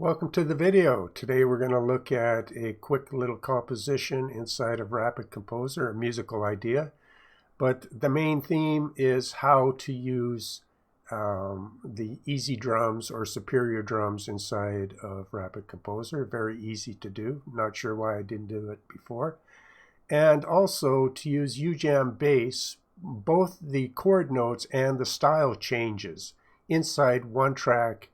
Welcome to the video. Today we're going to look at a quick little composition inside of Rapid Composer, a musical idea. But the main theme is how to use the easy drums or superior drums inside of Rapid Composer. Very easy to do. Not sure why I didn't do it before. And also to use Ujam bass, both the chord notes and the style changes inside one track.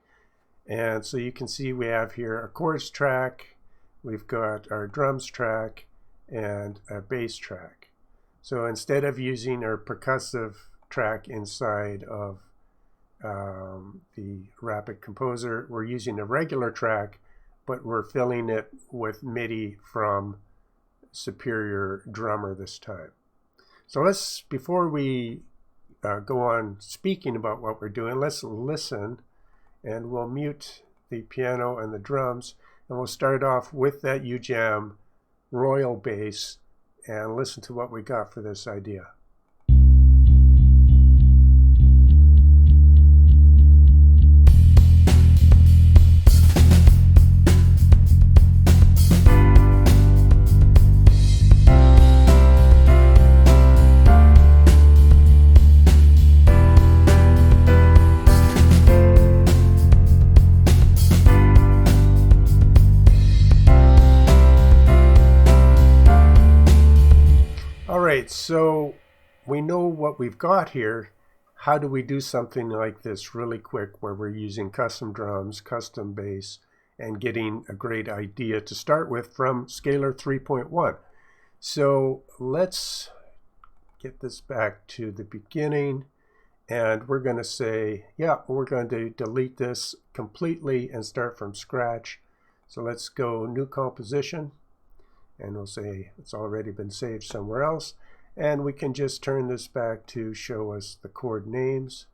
And so you can see we have here a chords track, we've got our drums track, and a bass track. So instead of using our percussive track inside of the Rapid Composer, we're using a regular track, but we're filling it with MIDI from Superior Drummer this time. So before we go on speaking about what we're doing, let's listen. And we'll mute the piano and the drums, and we'll start off with that Ujam royal bass and listen to what we got for this idea. So we know what we've got here. How do we do something like this really quick where we're using custom drums, custom bass, and getting a great idea to start with from Scalar 3.1? So let's get this back to the beginning, and we're going to say, yeah, we're going to delete this completely and start from scratch. So let's go New Composition, and we'll say it's already been saved somewhere else. And we can just turn this back to show us the chord names.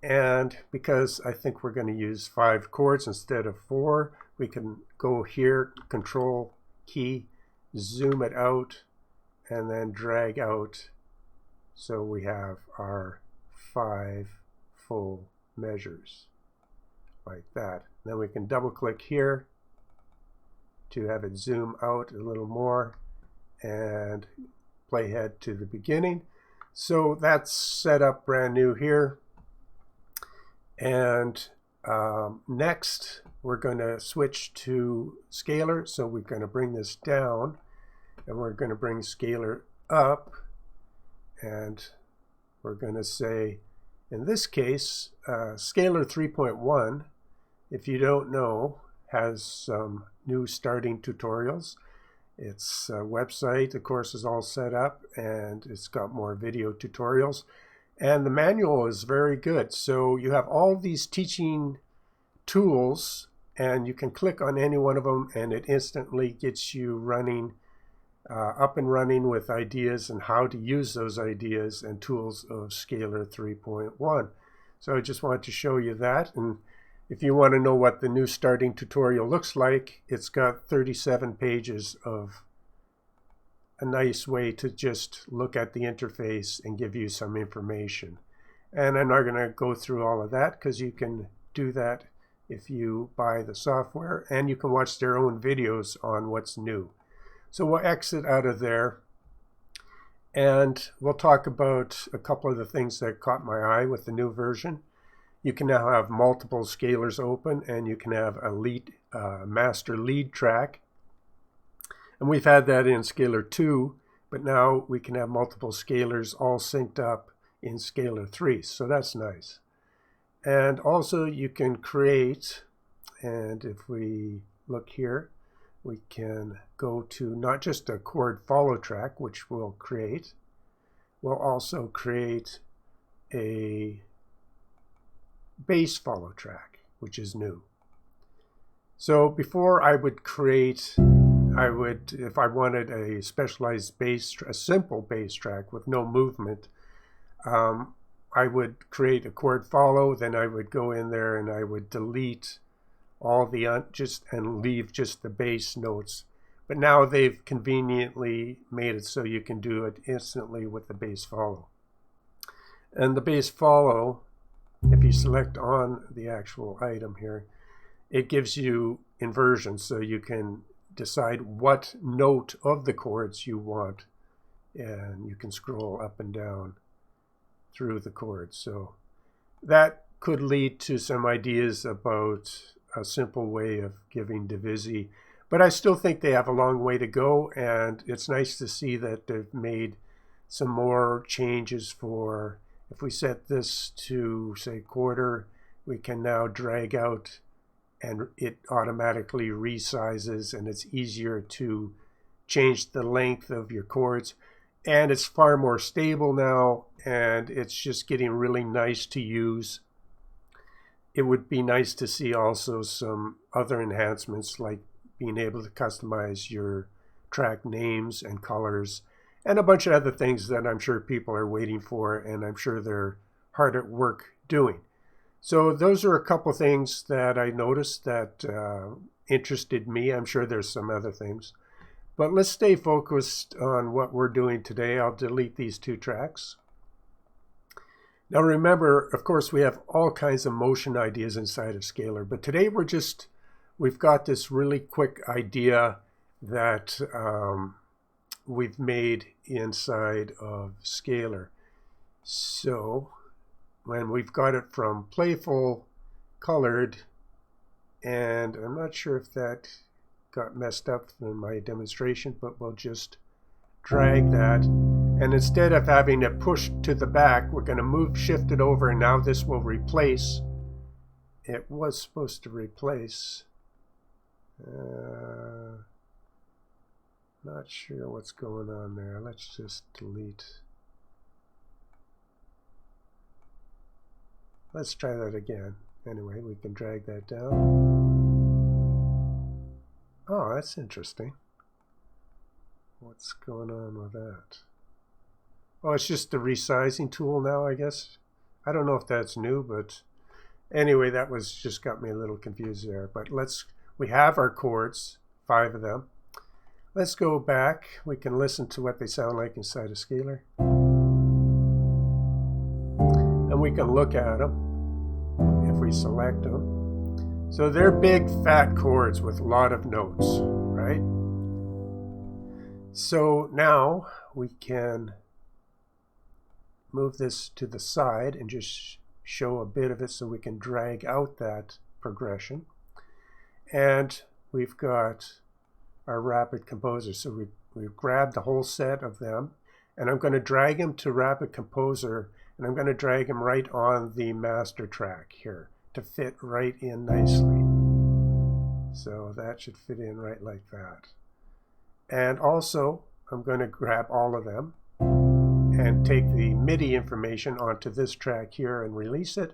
And because I think we're going to use 5 chords instead of 4, we can go here, Control key, zoom it out, and then drag out so we have our 5 full measures like that. Then we can double click here to have it zoom out a little more and playhead to the beginning. So that's set up brand new here. And next we're going to switch to Scalar. So we're going to bring this down and we're going to bring Scalar up, and we're going to say, in this case, Scalar 3.1, if you don't know, has some new starting tutorials. Its website, of course, is all set up, and it's got more video tutorials. And the manual is very good. So you have all these teaching tools, and you can click on any one of them, and it instantly gets you running, up and running with ideas and how to use those ideas and tools of Scalar 3.1. So I just wanted to show you that. And if you want to know what the new starting tutorial looks like, it's got 37 pages of a nice way to just look at the interface and give you some information. And I'm not going to go through all of that because you can do that if you buy the software, and you can watch their own videos on what's new. So we'll exit out of there, and we'll talk about a couple of the things that caught my eye with the new version. You can now have multiple scalars open, and you can have a master lead track. And we've had that in Scalar 2, but now we can have multiple scalars all synced up in Scalar 3. So that's nice. And also you can create, and if we look here, we can go to not just a chord follow track, which we'll create. We'll also create a bass follow track, which is new. So before I would create, if I wanted a specialized bass, a simple bass track with no movement, I would create a chord follow, then I would go in there and I would delete all the and leave just the bass notes. But now they've conveniently made it so you can do it instantly with the bass follow. And the bass follow, if you select on the actual item here, it gives you inversions, so you can decide what note of the chords you want, and you can scroll up and down through the chords. So that could lead to some ideas about a simple way of giving divisi, but I still think they have a long way to go, and it's nice to see that they've made some more changes for, if we set this to say quarter, we can now drag out and it automatically resizes, and it's easier to change the length of your chords, and it's far more stable now, and it's just getting really nice to use. It would be nice to see also some other enhancements, like being able to customize your track names and colors and a bunch of other things that I'm sure people are waiting for, and I'm sure they're hard at work doing. So those are a couple things that I noticed that interested me. I'm sure there's some other things, but let's stay focused on what we're doing today. I'll delete these two tracks. Now remember, of course, we have all kinds of motion ideas inside of Scalar, but today we've got this really quick idea that we've made inside of Scalar. So when we've got it from playful, colored, and I'm not sure if that got messed up in my demonstration, but we'll just drag that. And instead of having it pushed to the back, we're going to shift it over, and now this will replace. It was supposed to replace. Not sure what's going on there. Let's just delete. Let's try that again. Anyway, we can drag that down. Oh, that's interesting. What's going on with that? Oh, it's just the resizing tool now, I guess. I don't know if that's new, but anyway, that was just got me a little confused there. But we have our chords, 5 of them. Let's go back. We can listen to what they sound like inside of Scalar. And we can look at them if we select them. So they're big, fat chords with a lot of notes, right? So now we can move this to the side and just show a bit of it so we can drag out that progression. And we've got our Rapid Composer. So we've grabbed the whole set of them, and I'm going to drag them to Rapid Composer, and I'm going to drag them right on the master track here to fit right in nicely. So that should fit in right like that. And also, I'm going to grab all of them and take the MIDI information onto this track here and release it.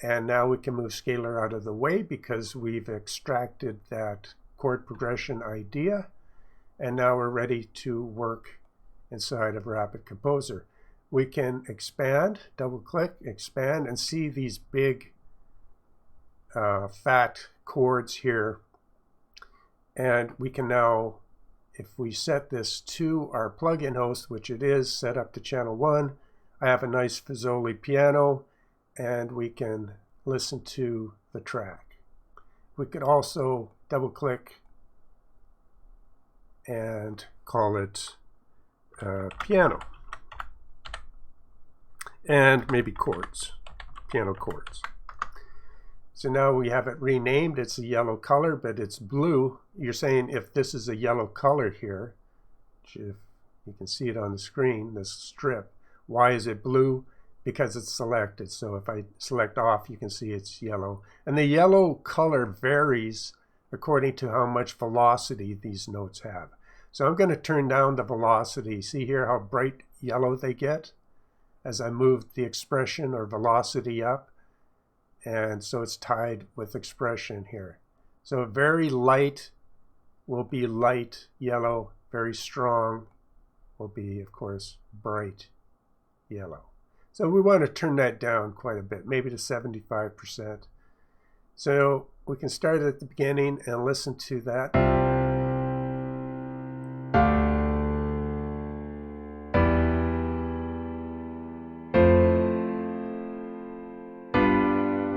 And now we can move Scalar out of the way because we've extracted that chord progression idea. And now we're ready to work inside of Rapid Composer. We can expand, double click, expand, and see these big fat chords here. And we can now, if we set this to our plugin host, which it is set up to channel 1, I have a nice Fazoli piano, and we can listen to the track. We could also double click and call it piano, and maybe chords, piano chords. So now we have it renamed. It's a yellow color, but it's blue. You're saying if this is a yellow color here, which if you can see it on the screen, this strip, why is it blue? Because it's selected. So if I select off, you can see it's yellow. And the yellow color varies according to how much velocity these notes have. So I'm going to turn down the velocity. See here how bright yellow they get as I move the expression or velocity up. And so it's tied with expression here. So very light will be light yellow. Very strong will be, of course, bright yellow. So we want to turn that down quite a bit, maybe to 75%. So we can start at the beginning and listen to that.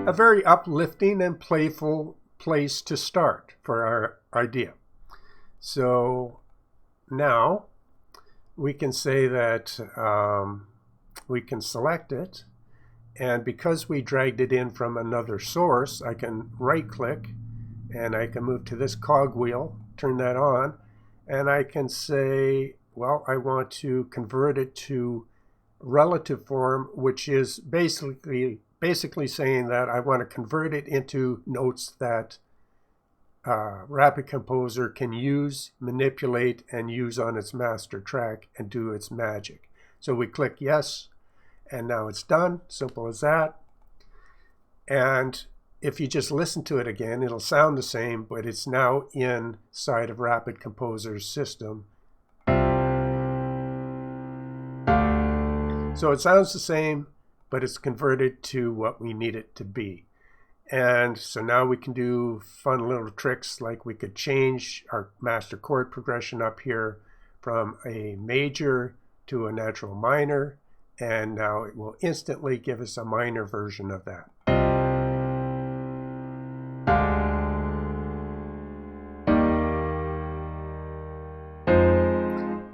A very uplifting and playful place to start for our idea. So now we can say that we can select it, and because we dragged it in from another source, I can right click and I can move to this cogwheel, turn that on, and I can say, well, I want to convert it to relative form, which is basically saying that I want to convert it into notes that Rapid Composer can use, manipulate, and use on its master track and do its magic. So we click yes, and now it's done. Simple as that. And if you just listen to it again, it'll sound the same, but it's now inside of Rapid Composer's system. So it sounds the same, but it's converted to what we need it to be. And so now we can do fun little tricks, like we could change our master chord progression up here from a major to a natural minor, and now it will instantly give us a minor version of that.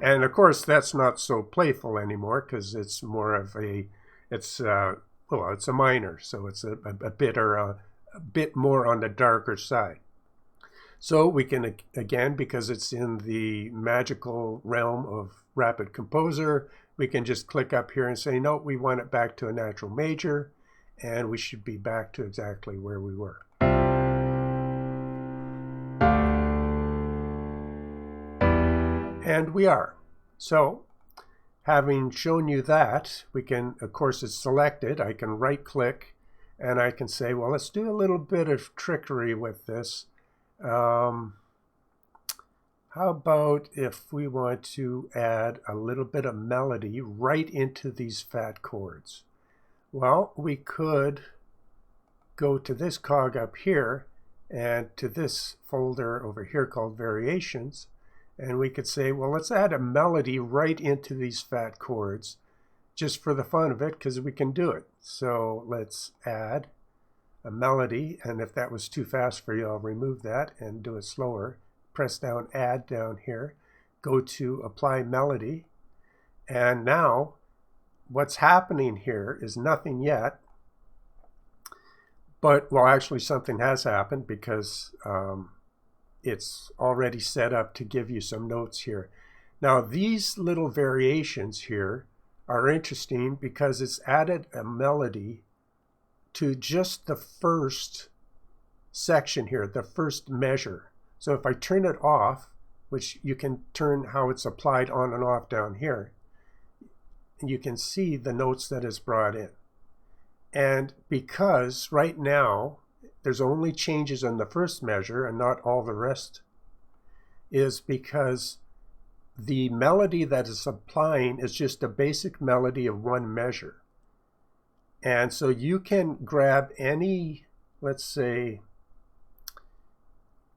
And of course, that's not so playful anymore, because it's more of a, it's a minor, so it's a bit more on the darker side. So we can, again, because it's in the magical realm of Rapid Composer, we can just click up here and say, no, we want it back to a natural major, and we should be back to exactly where we were. And we are. So having shown you that, we can, of course, it's selected. I can right click and I can say, well, let's do a little bit of trickery with this. How about if we want to add a little bit of melody right into these fat chords? Well, we could go to this cog up here and to this folder over here called Variations, and we could say, well, let's add a melody right into these fat chords just for the fun of it, because we can do it. So let's add a melody, and if that was too fast for you, I'll remove that and do it slower. Press down Add down here, go to Apply Melody, and now what's happening here is nothing yet, but, well, actually something has happened, because it's already set up to give you some notes here. Now these little variations here are interesting because it's added a melody to just the first section here, the first measure. So if I turn it off, which you can turn how it's applied on and off down here, and you can see the notes that is brought in. And because right now there's only changes on the first measure and not all the rest, is because the melody that is applying is just a basic melody of one measure. And so you can grab any, let's say,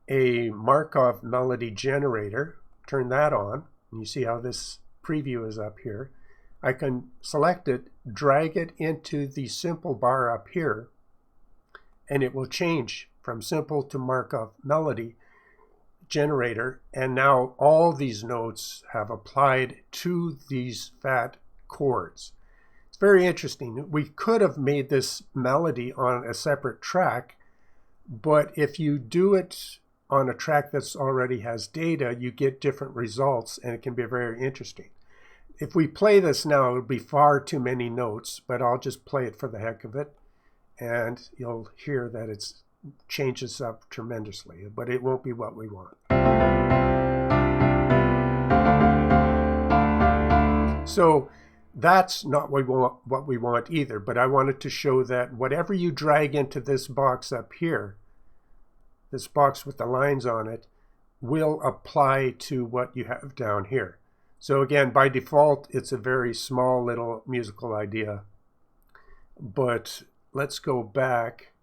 a Markov melody generator, turn that on, and you see how this preview is up here. I can select it, drag it into the simple bar up here, and it will change from simple to Markov melody generator, and now all these notes have applied to these fat chords. It's very interesting. We could have made this melody on a separate track, but if you do it on a track that's already has data, you get different results, and it can be very interesting. If we play this now, it would be far too many notes, but I'll just play it for the heck of it, and you'll hear that it changes up tremendously, but it won't be what we want. So that's not what we want either, but I wanted to show that whatever you drag into this box up here, this box with the lines on it, will apply to what you have down here. So again, by default, it's a very small little musical idea, but let's go back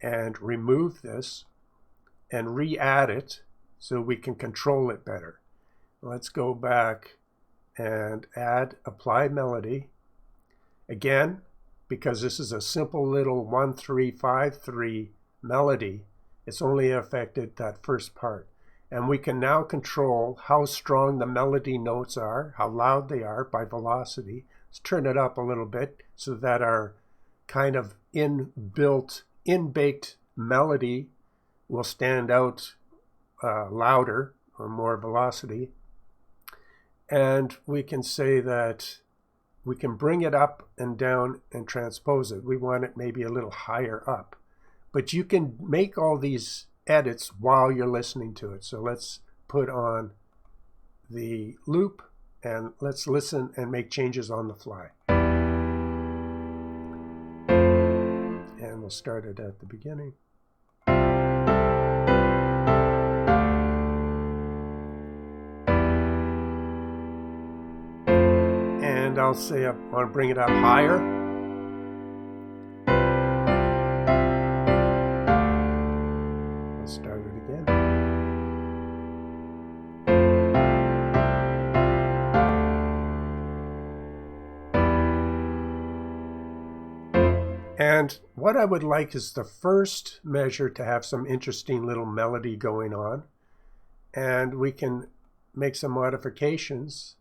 and remove this and re-add it so we can control it better. Let's go back and add Apply Melody. Again, because this is a simple little 1-3-5-3 melody, It's only affected that first part. And we can now control how strong the melody notes are, how loud they are by velocity. Let's turn it up a little bit so that our kind of in-baked melody will stand out louder or more velocity. And we can say that we can bring it up and down and transpose it. We want it maybe a little higher up. But you can make all these edits while you're listening to it. So let's put on the loop and let's listen and make changes on the fly. And we'll start it at the beginning. And I'll say I want to bring it up higher. Let's start it again. And what I would like is the first measure to have some interesting little melody going on. And we can make some modifications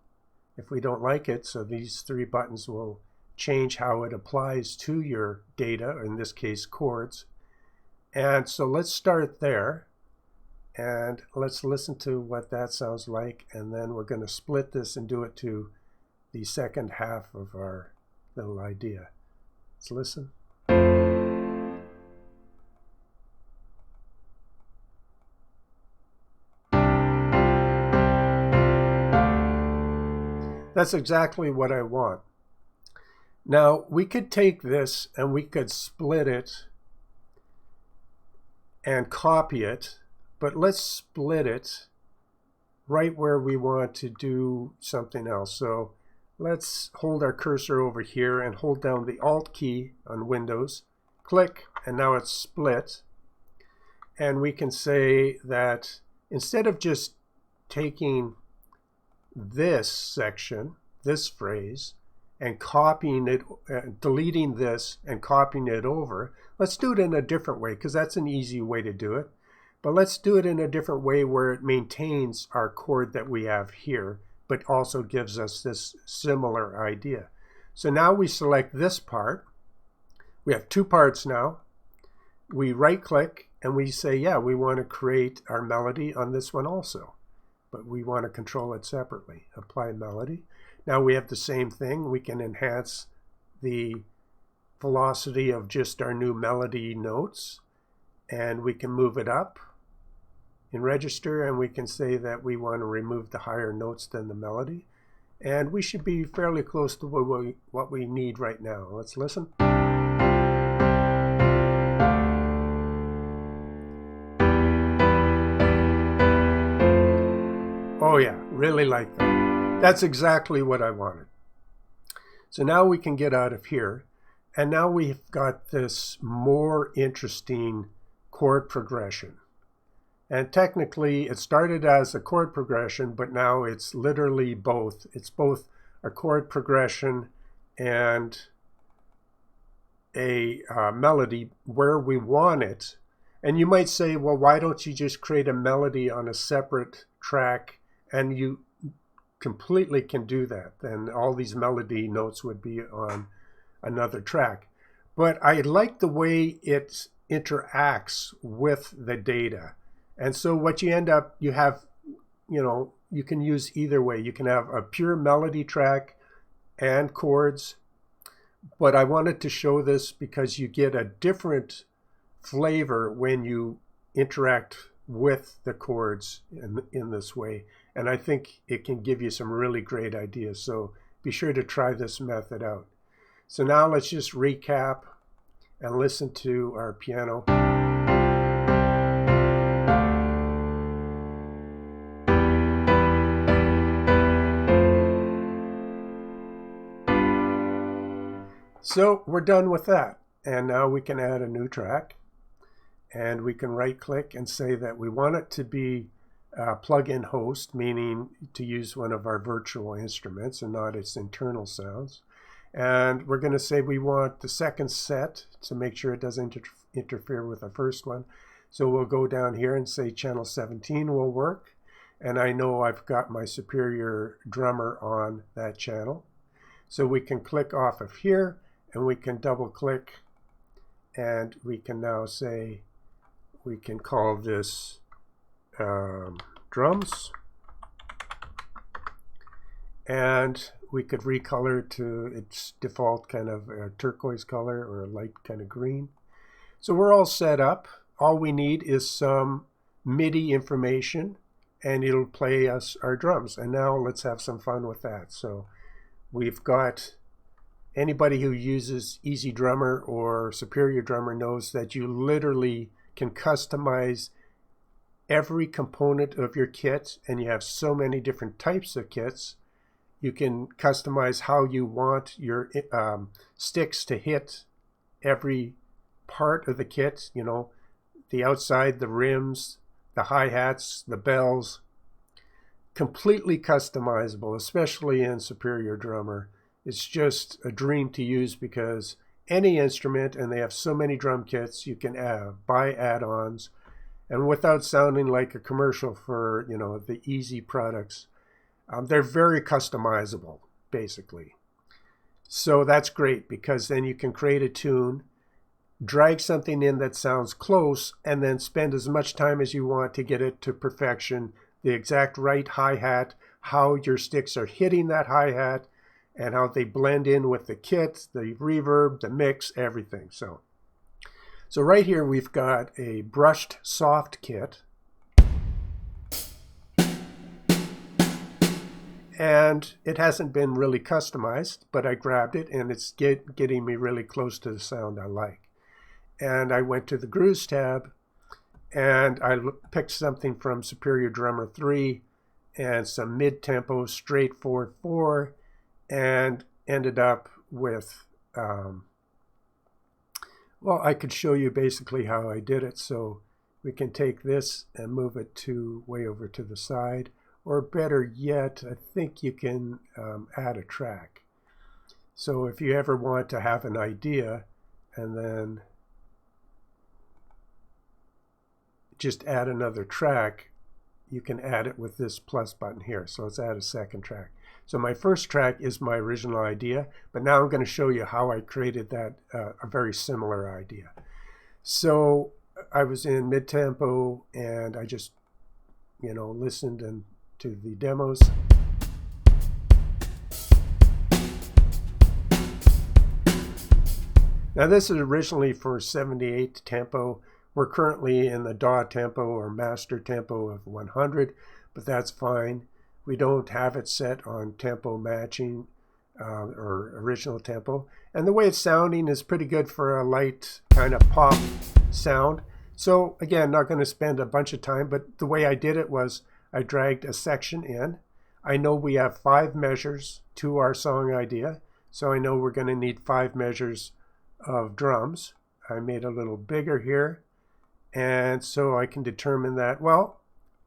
if we don't like it. So these three buttons will change how it applies to your data, or in this case, chords. And so let's start there. And let's listen to what that sounds like. And then we're going to split this and do it to the second half of our little idea. Let's listen. That's exactly what I want. Now, we could take this and we could split it and copy it, but let's split it right where we want to do something else. So let's hold our cursor over here and hold down the Alt key on Windows, click, and now it's split. And we can say that instead of just taking this section, this phrase, and copying it, deleting this and copying it over, let's do it in a different way, because that's an easy way to do it. But let's do it in a different way where it maintains our chord that we have here, but also gives us this similar idea. So now we select this part. We have two parts now. We right click and we say, yeah, we want to create our melody on this one also, but we want to control it separately. Apply melody. Now we have the same thing. We can enhance the velocity of just our new melody notes, and we can move it up in register, and we can say that we want to remove the higher notes than the melody. And we should be fairly close to what we need right now. Let's listen. Oh yeah, really like that. That's exactly what I wanted. So now we can get out of here, and now we've got this more interesting chord progression. And technically it started as a chord progression, but now it's literally both. It's both a chord progression and a melody where we want it. And you might say, well, why don't you just create a melody on a separate track? And you completely can do that. Then all these melody notes would be on another track. But I like the way it interacts with the data. And so what you end up, you have, you can use either way. You can have a pure melody track and chords. But I wanted to show this because you get a different flavor when you interact with the chords in this way. And I think it can give you some really great ideas. So be sure to try this method out. So now let's just recap and listen to our piano. So we're done with that. And now we can add a new track. And we can right click and say that we want it to be plug-in host, meaning to use one of our virtual instruments and not its internal sounds. And we're going to say we want the second set to make sure it doesn't interfere with the first one. So we'll go down here and say channel 17 will work. And I know I've got my superior drummer on that channel. So we can click off of here and we can double click and we can now say, we can call this drums. And we could recolor to its default kind of turquoise color or a light kind of green. So we're all set up. All we need is some MIDI information and it'll play us our drums. And now let's have some fun with that. So we've got, anybody who uses Easy Drummer or Superior Drummer knows that you literally can customize every component of your kit, and you have so many different types of kits. You can customize how you want your sticks to hit every part of the kit, you know, the outside, the rims, the hi-hats, the bells. Completely customizable, especially in Superior Drummer. It's just a dream to use because any instrument, and they have so many drum kits, you can buy add-ons, and without sounding like a commercial for, you know, the Easy products, they're very customizable, basically. So that's great because then you can create a tune, drag something in that sounds close, and then spend as much time as you want to get it to perfection, the exact right hi-hat, how your sticks are hitting that hi-hat, and how they blend in with the kit, the reverb, the mix, everything. So right here we've got a brushed soft kit. And it hasn't been really customized, but I grabbed it and it's getting me really close to the sound I like. And I went to the Grooves tab and I picked something from Superior Drummer 3 and some mid-tempo straight 4/4 and ended up with, well, I could show you basically how I did it. So we can take this and move it to way over to the side, or better yet, I think you can add a track. So if you ever want to have an idea and then just add another track, you can add it with this plus button here. So let's add a second track. So my first track is my original idea, but now I'm going to show you how I created that, a very similar idea. So I was in mid-tempo and I just, you know, listened to the demos. Now this is originally for 78 tempo. We're currently in the DAW tempo or master tempo of 100, but that's fine. We don't have it set on tempo matching or original tempo. And the way it's sounding is pretty good for a light kind of pop sound. So again, not going to spend a bunch of time, but the way I did it was I dragged a section in. I know we have 5 measures to our song idea, so I know we're going to need 5 measures of drums. I made a little bigger here, and so I can determine that, well,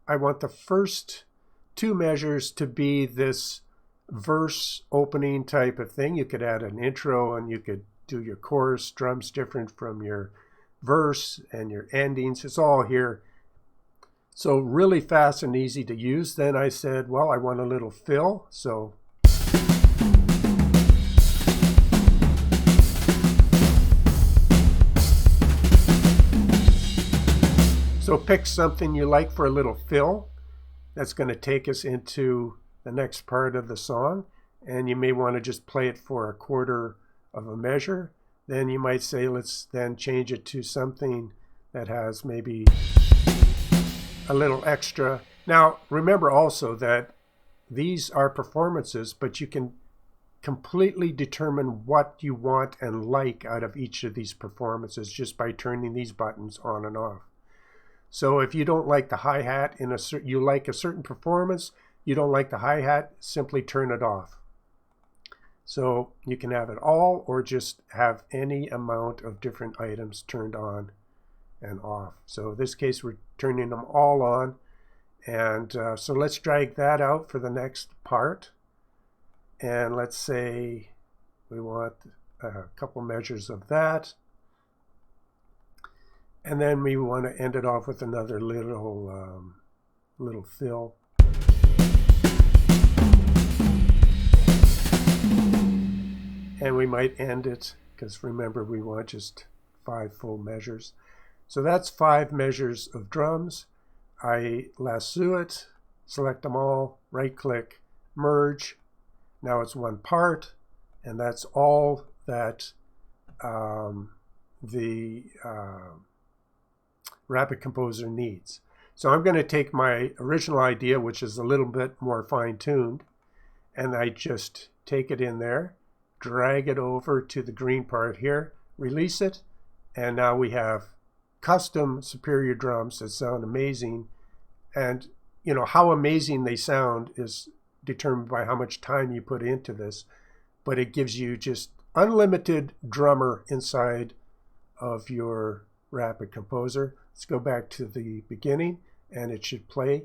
I want the first 2 measures to be this verse opening type of thing. You could add an intro and you could do your chorus drums different from your verse and your endings. It's all here. So really fast and easy to use. Then I said, well, I want a little fill. So pick something you like for a little fill. That's going to take us into the next part of the song. And you may want to just play it for a quarter of a measure. Then you might say, let's then change it to something that has maybe a little extra. Now, remember also that these are performances, but you can completely determine what you want and like out of each of these performances just by turning these buttons on and off. So if you don't like the hi-hat in you like a certain performance, you don't like the hi-hat, simply turn it off. So you can have it all or just have any amount of different items turned on and off. So in this case, we're turning them all on. And so let's drag that out for the next part. And let's say we want a couple measures of that. And then we want to end it off with another little fill. And we might end it, because remember, we want just 5 full measures. So that's 5 measures of drums. I lasso it, select them all, right click, merge. Now it's one part, and that's all that the Rapid Composer needs. So I'm going to take my original idea, which is a little bit more fine-tuned, and I just take it in there, drag it over to the green part here, release it, and now we have custom Superior drums that sound amazing. And you know, how amazing they sound is determined by how much time you put into this, but it gives you just unlimited drummer inside of your Rapid Composer. Let's go back to the beginning, and it should play.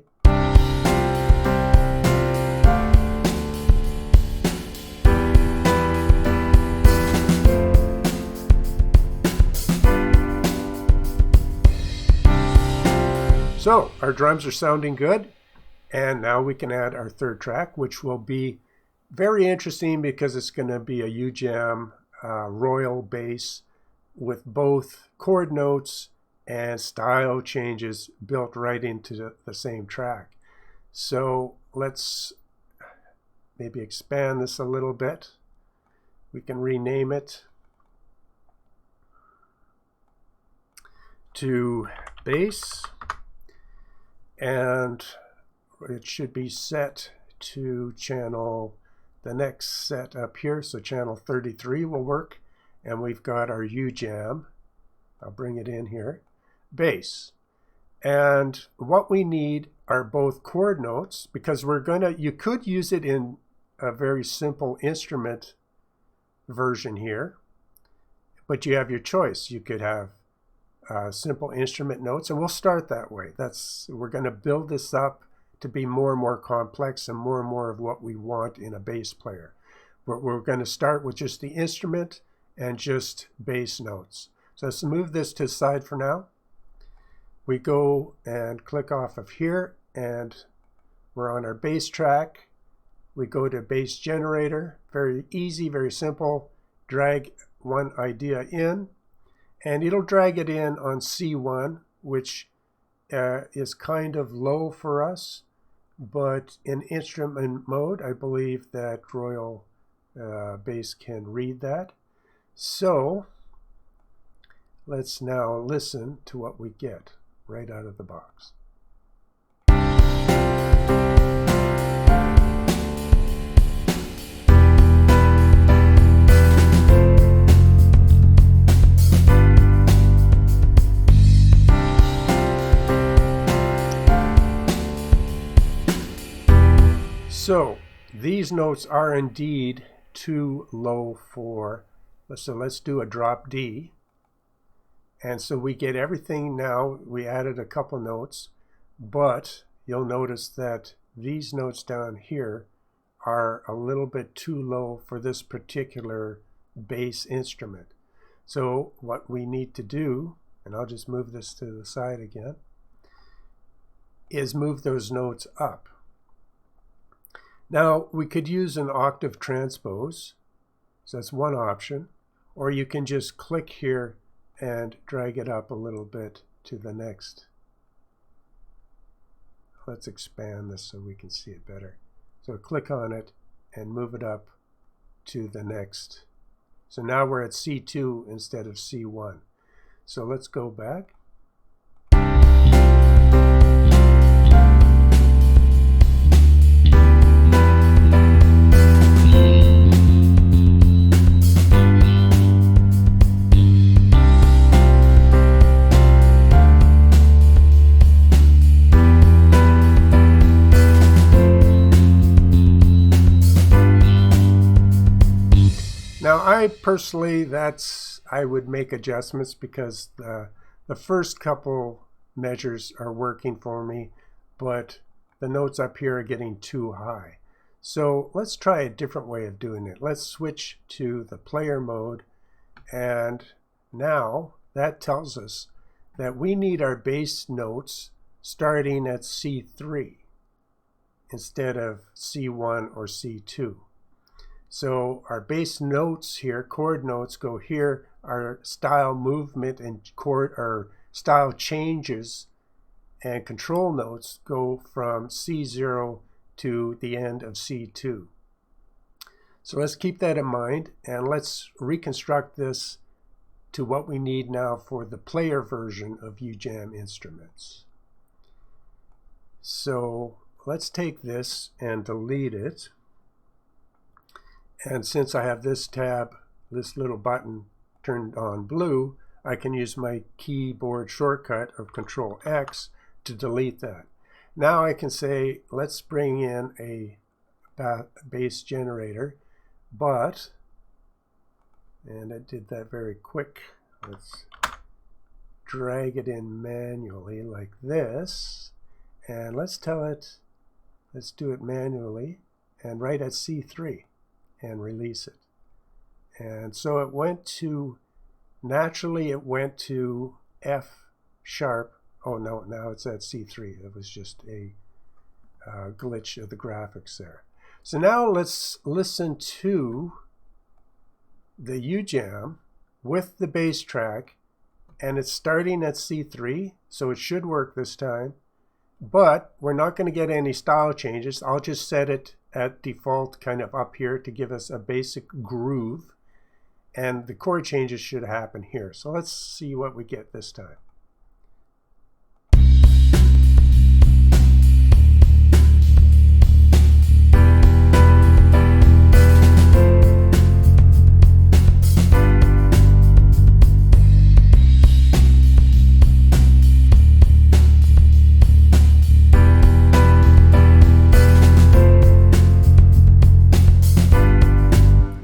So our drums are sounding good, and now we can add our third track, which will be very interesting because it's going to be a Ujam royal bass with both chord notes and style changes built right into the same track. So let's maybe expand this a little bit. We can rename it to bass, and it should be set to channel, the next set up here, so channel 33 will work, and we've got our Ujam. I'll bring it in here, bass. And what we need are both chord notes, because you could use it in a very simple instrument version here, but you have your choice. You could have simple instrument notes, and we'll start that way. We're going to build this up to be more and more complex and more of what we want in a bass player. But we're going to start with just the instrument and just bass notes. So let's move this to the side for now. We go and click off of here, and we're on our bass track. We go to bass generator, very easy, very simple. Drag one idea in, and it'll drag it in on C1, which is kind of low for us, but in instrument mode, I believe that Royal Bass can read that. So let's now listen to what we get right out of the box. So these notes are indeed too low for, so let's do a drop D. And so we get everything now. We added a couple notes, but you'll notice that these notes down here are a little bit too low for this particular bass instrument. So what we need to do, and I'll just move this to the side again, is move those notes up. Now, we could use an octave transpose, so that's one option, or you can just click here and drag it up a little bit to the next. Let's expand this so we can see it better. So click on it and move it up to the next. So now we're at C2 instead of C1. So let's go back. Now, I personally, I would make adjustments because the first couple measures are working for me, but the notes up here are getting too high. So let's try a different way of doing it. Let's switch to the player mode, and now that tells us that we need our bass notes starting at C3 instead of C1 or C2. So our bass notes here, chord notes, go here. Our style movement and chord or style changes and control notes go from C0 to the end of C2. So let's keep that in mind, and let's reconstruct this to what we need now for the player version of Ujam instruments. So let's take this and delete it. And since I have this tab, this little button turned on blue, I can use my keyboard shortcut of Control X to delete that. Now I can say, let's bring in a bass generator, but, and I did that very quick, let's drag it in manually like this, and let's tell it, let's do it manually, and right at C3, and release it. And so it went to, naturally it went to F sharp. Oh no, now it's at C3. It was just a glitch of the graphics there. So now let's listen to the Ujam with the bass track, and it's starting at C3, so it should work this time. But we're not going to get any style changes. I'll just set it at default kind of up here to give us a basic groove, and the chord changes should happen here. So let's see what we get this time.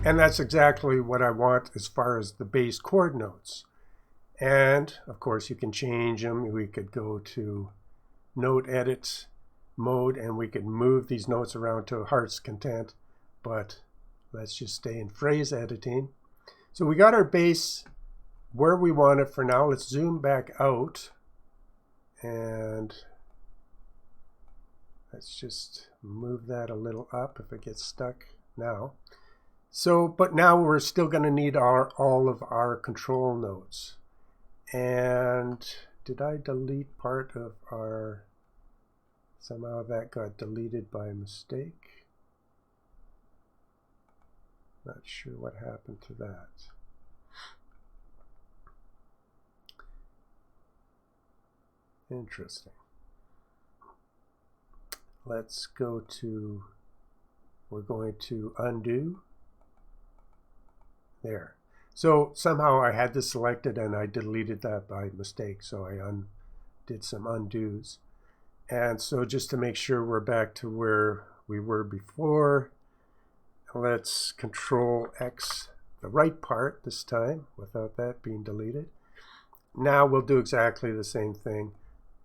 And that's exactly what I want as far as the bass chord notes. And of course you can change them. We could go to note edit mode and we could move these notes around to heart's content, but let's just stay in phrase editing. So we got our bass where we want it for now. Let's zoom back out and let's just move that a little up if it gets stuck now. So, but now we're still going to need all of our control notes. And did I delete part of our, somehow that got deleted by mistake. Not sure what happened to that. Interesting. Let's go to, we're going to undo. There. So somehow I had this selected and I deleted that by mistake. So I did some undos. And so just to make sure we're back to where we were before, let's Control X the right part this time without that being deleted. Now we'll do exactly the same thing.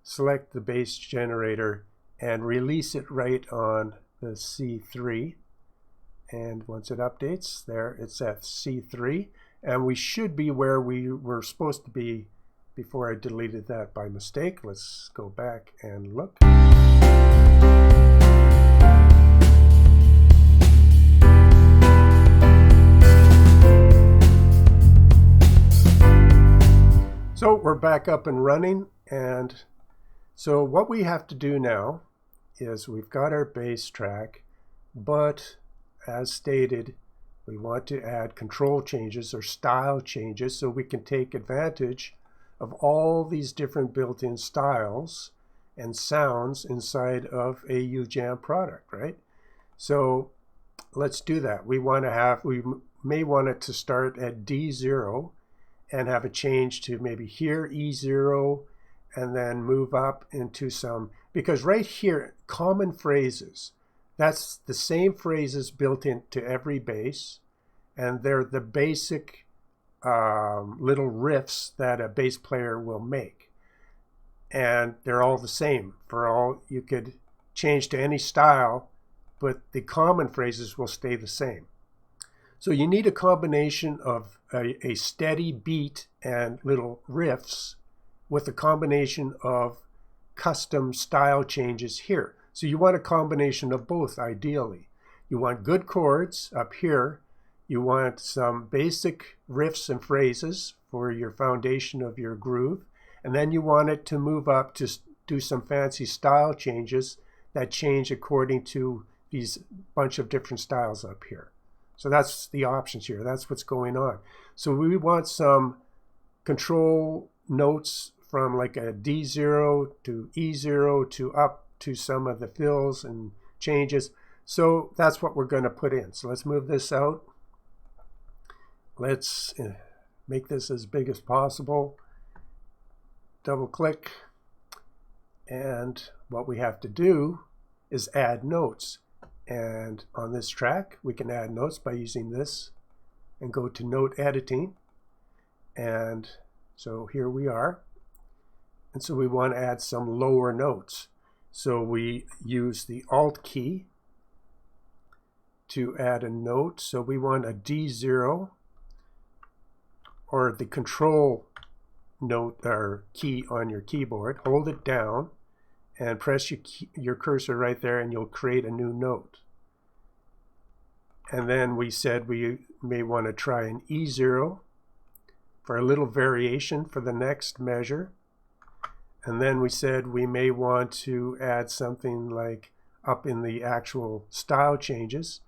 Select the bass generator and release it right on the C3. And once it updates, there it's at C3, and we should be where we were supposed to be before I deleted that by mistake. Let's go back and look. So we're back up and running, and so what we have to do now is we've got our bass track, but as stated, we want to add control changes or style changes so we can take advantage of all these different built-in styles and sounds inside of a Ujam product, right? So let's do that. We may want it to start at D0 and have a change to maybe here E0 and then move up into some, because right here, common phrases, that's the same phrases built into every bass, and they're the basic little riffs that a bass player will make. And they're all the same for all. You could change to any style, but the common phrases will stay the same. So you need a combination of a steady beat and little riffs with a combination of custom style changes here. So you want a combination of both, ideally. You want good chords up here. You want some basic riffs and phrases for your foundation of your groove. And then you want it to move up to do some fancy style changes that change according to these bunch of different styles up here. So that's the options here. That's what's going on. So we want some control notes from like a D0 to E0 to up to some of the fills and changes. So that's what we're going to put in. So let's move this out. Let's make this as big as possible. Double click. And what we have to do is add notes. And on this track, we can add notes by using this and go to note editing. And so here we are. And so we want to add some lower notes. So we use the Alt key to add a note. So we want a D0 or the control note or key on your keyboard. Hold it down and press your cursor right there and you'll create a new note. And then we said we may want to try an E0 for a little variation for the next measure. And then we said we may want to add something like up in the actual style changes.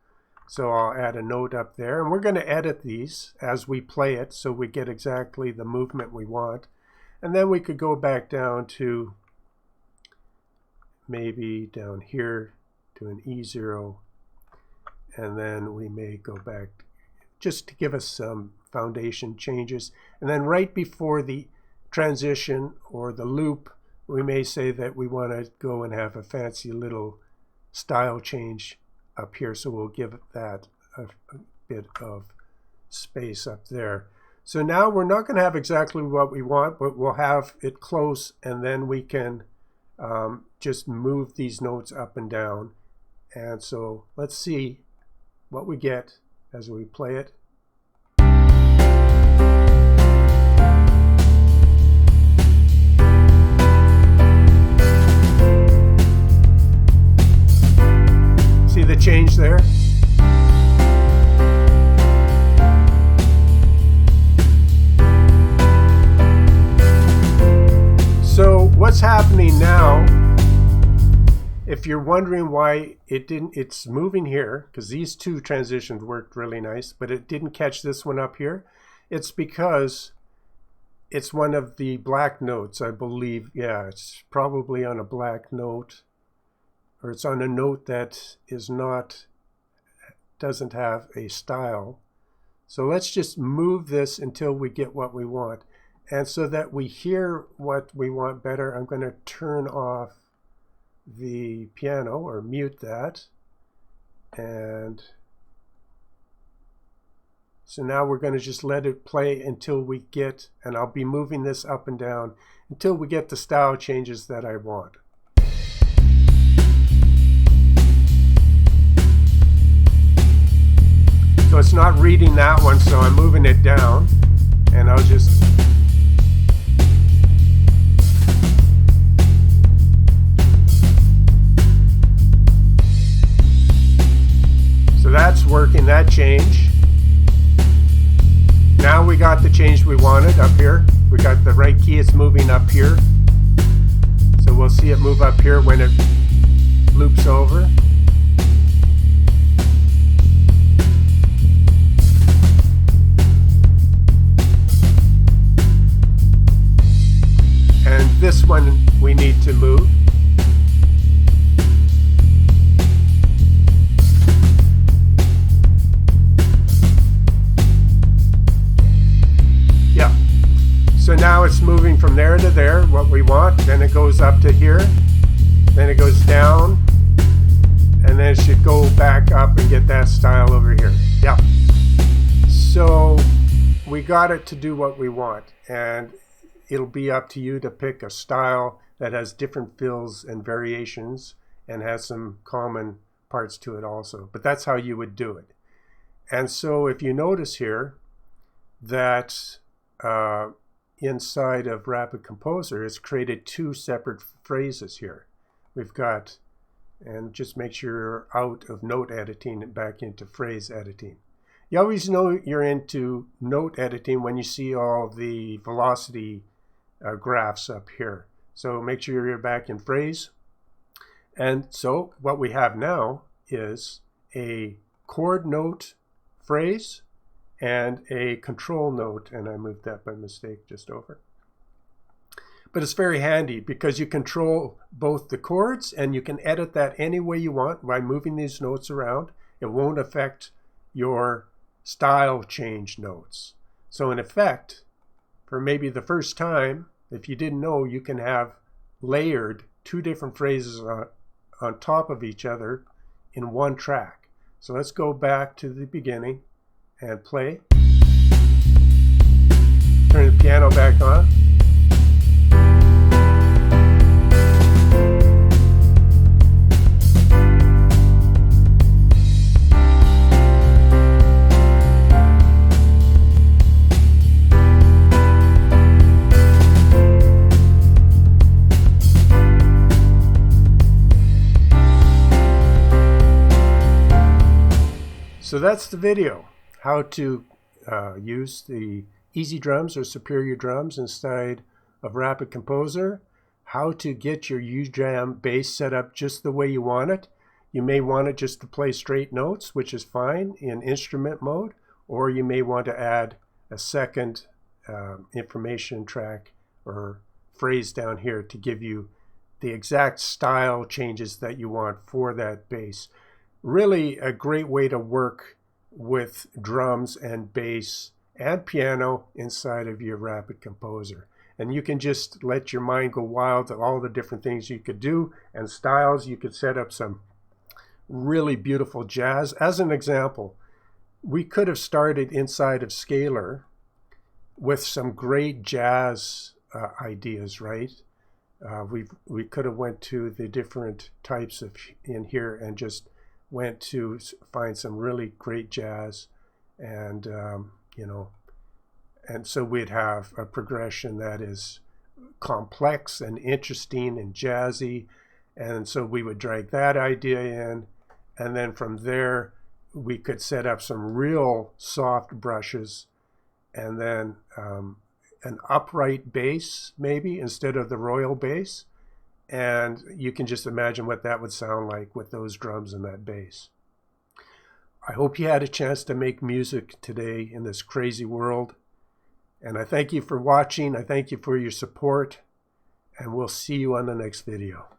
So I'll add a note up there, and we're going to edit these as we play it so we get exactly the movement we want. And then we could go back down to maybe down here to an E0, and then we may go back just to give us some foundation changes. And then right before the transition or the loop, we may say that we want to go and have a fancy little style change up here, so we'll give that a bit of space up there. So now we're not going to have exactly what we want, but we'll have it close, and then we can just move these notes up and down. And so let's see what we get as we play it. See the change there? So what's happening now, if you're wondering why it's moving here, because these two transitions worked really nice, but it didn't catch this one up here, it's because it's one of the black notes, I believe. Yeah, it's probably on a black note, or it's on a note that doesn't have a style. So let's just move this until we get what we want. And so that we hear what we want better, I'm going to turn off the piano or mute that. And so now we're going to just let it play until we get, and I'll be moving this up and down until we get the style changes that I want. So it's not reading that one, so I'm moving it down, and I'll just so that's working, that change. Now we got the change we wanted up here. We got the right key, it's moving up here. So we'll see it move up here when it loops over. And this one we need to move. Yeah. So now it's moving from there to there, what we want. Then it goes up to here. Then it goes down. And then it should go back up and get that style over here. Yeah. So we got it to do what we want. And it'll be up to you to pick a style that has different fills and variations and has some common parts to it also. But that's how you would do it. And so if you notice here that inside of Rapid Composer is created two separate phrases here. We've got, and just make sure you're out of note editing and back into phrase editing. You always know you're into note editing when you see all the velocity graphs up here. So make sure you're back in phrase. And so what we have now is a chord note phrase and a control note, and I moved that by mistake just over. But it's very handy because you control both the chords and you can edit that any way you want by moving these notes around. It won't affect your style change notes. So in effect, for maybe the first time, if you didn't know, you can have layered two different phrases on top of each other in one track. So let's go back to the beginning and play. Turn the piano back on. So that's the video, how to use the Easy Drums or Superior Drums inside of Rapid Composer, how to get your Ujam bass set up just the way you want it. You may want it just to play straight notes, which is fine in instrument mode, or you may want to add a second information track or phrase down here to give you the exact style changes that you want for that bass. Really a great way to work with drums and bass and piano inside of your Rapid Composer. And you can just let your mind go wild to all the different things you could do and styles. You could set up some really beautiful jazz. As an example, we could have started inside of Scalar with some great jazz ideas, right? We could have went to the different types of in here and just went to find some really great jazz, and you know, and so we'd have a progression that is complex and interesting and jazzy, and so we would drag that idea in, and then from there we could set up some real soft brushes, and then an upright bass maybe instead of the royal bass. And you can just imagine what that would sound like with those drums and that bass. I hope you had a chance to make music today in this crazy world. And I thank you for watching. I thank you for your support. And we'll see you on the next video.